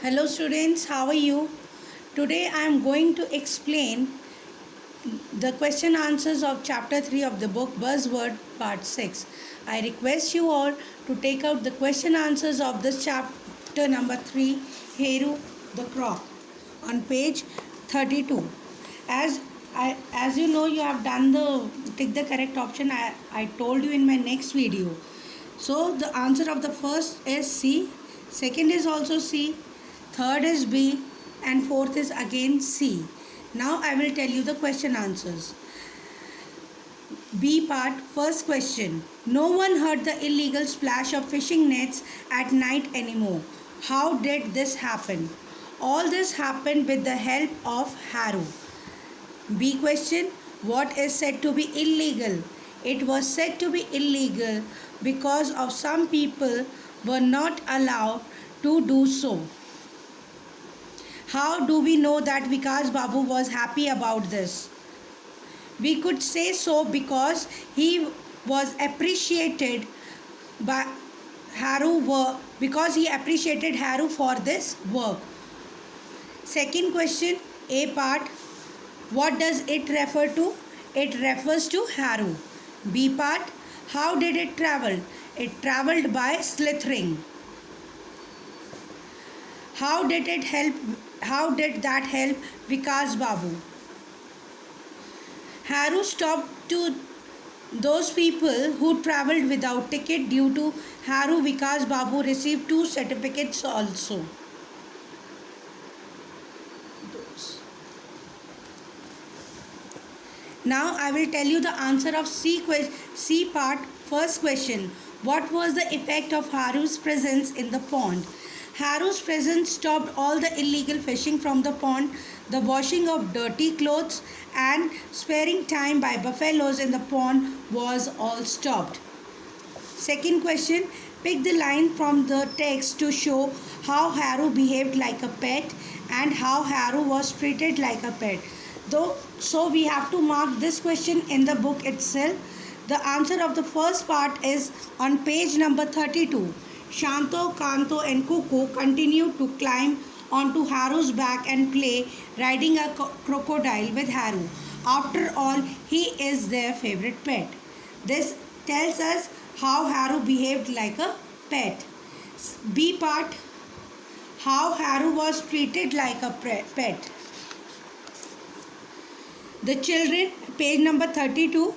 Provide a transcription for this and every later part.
Hello students, how are you? Today I am going to explain the question answers of chapter 3 of the book Buzzword part 6. I request you all to take out the question answers of this chapter number 3, Heru the Croc, on page 32. As as you know, you have done the take the correct option. I told you in my next video. So the answer of the first is C, second is also C, third is B, and fourth is again C. Now I will tell you the question answers. B part, first question. No one heard the illegal splash of fishing nets at night anymore. How did this happen? All this happened with the help of Haru. B question. What is said to be illegal? It was said to be illegal because of some people were not allowed to do so. How do we know that Vikas Babu was happy about this? We could say so because he was appreciated by Haru because he appreciated Haru for this work. Second question, A part. What does it refer to? It refers to Haru. B part. How did it travel? It traveled by slithering. How did it help? How did that help Vikas Babu? Haru stopped to those people who travelled without ticket. Due to Haru, Vikas Babu received 2 certificates also. Now I will tell you the answer of C part. First question. What was the effect of Haru's presence in the pond? Haru's presence stopped all the illegal fishing from the pond, the washing of dirty clothes, and sparing time by buffaloes in the pond was all stopped. Second question. Pick the line from the text to show how Haru behaved like a pet and how Haru was treated like a pet. So we have to mark this question in the book itself. The answer of the first part is on page number 32. Shanto, Kanto and Kuku continue to climb onto Haru's back and play riding a crocodile with Haru. After all, he is their favorite pet. This tells us how Haru behaved like a pet. B part, how Haru was treated like a pet. The children, page number 32,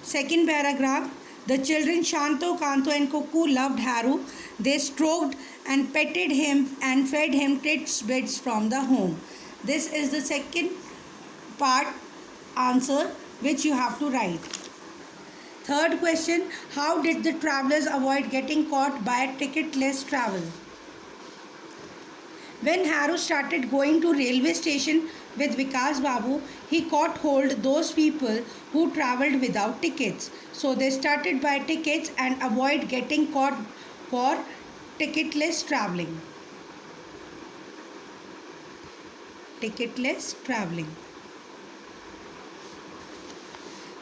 second paragraph. The children Shanto, Kanto and Kuku loved Haru. They stroked and petted him and fed him bits from the home. This is the second part answer which you have to write. Third question. How did the travelers avoid getting caught by ticketless travel? When Haru started going to railway station with Vikas Babu, he caught hold those people who travelled without tickets. So they started by tickets and avoid getting caught for ticketless travelling. Ticketless travelling.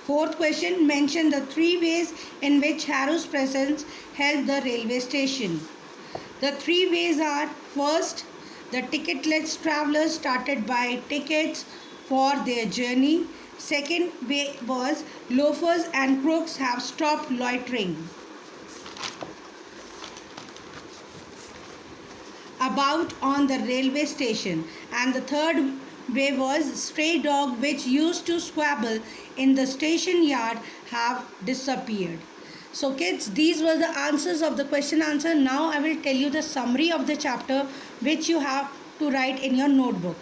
Fourth question. Mention the 3 ways in which Haru's presence helped the railway station. The 3 ways are: first, the ticketless travelers started buying tickets for their journey. Second way was loafers and crooks have stopped loitering about on the railway station. And the third way was stray dogs which used to squabble in the station yard have disappeared. So kids, these were the answers of the question answer. Now I will tell you the summary of the chapter which you have to write in your notebook.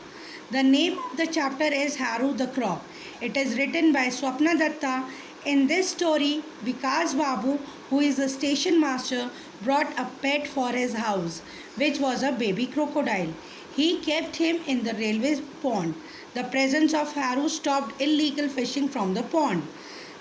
The name of the chapter is Haru the Croc. It is written by Swapna Datta. In this story, Vikas Babu, who is the station master, brought a pet for his house, which was a baby crocodile. He kept him in the railway pond. The presence of Haru stopped illegal fishing from the pond.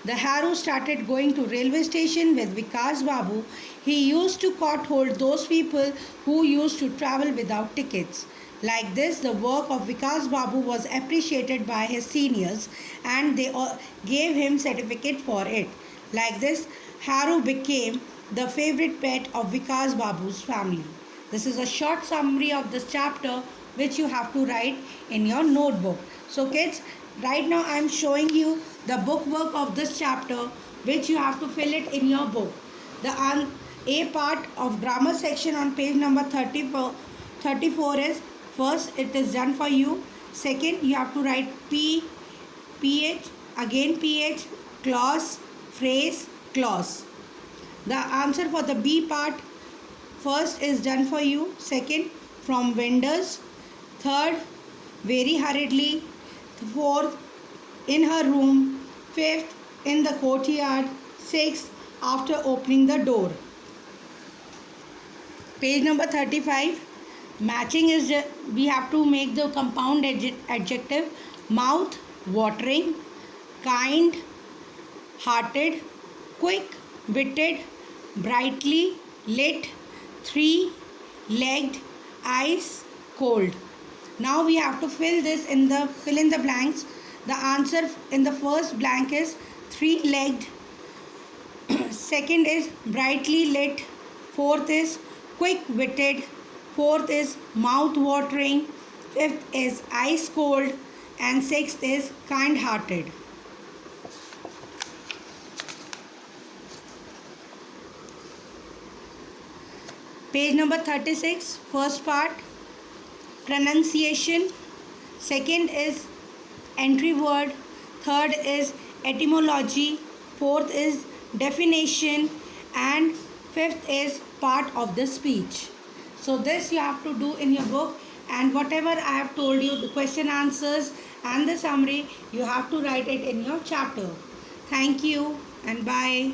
The Haru started going to railway station with Vikas Babu. He used to caught hold those people who used to travel without tickets. Like this, the work of Vikas Babu was appreciated by his seniors and they gave him certificate for it. Like this, Haru became the favorite pet of Vikas Babu's family. This is a short summary of this chapter which you have to write in your notebook. So kids, right now I am showing you the book work of this chapter which you have to fill it in your book. The A part of grammar section on page number 34 is, first it is done for you. Second, you have to write ph, again ph, clause, phrase, clause. The answer for the B part, first is done for you. Second, from vendors. Third, very hurriedly. Fourth, in her room. Fifth, in the courtyard. Sixth, after opening the door. Page number 35. Matching is, we have to make the compound adjective. Mouth, watering. Kind, hearted. Quick, witted. Brightly lit. Three-legged. Ice cold. Now we have to fill in the blanks. The answer in the first blank is three-legged. Second is brightly lit. Fourth is quick-witted. Fourth is mouth-watering. Fifth is ice cold. And sixth is kind-hearted. Page number 36, first part, pronunciation. Second is entry word. Third is etymology. Fourth is definition. And fifth is part of the speech. So this you have to do in your book, and whatever I have told you, the question answers and the summary, you have to write it in your chapter. Thank you and bye.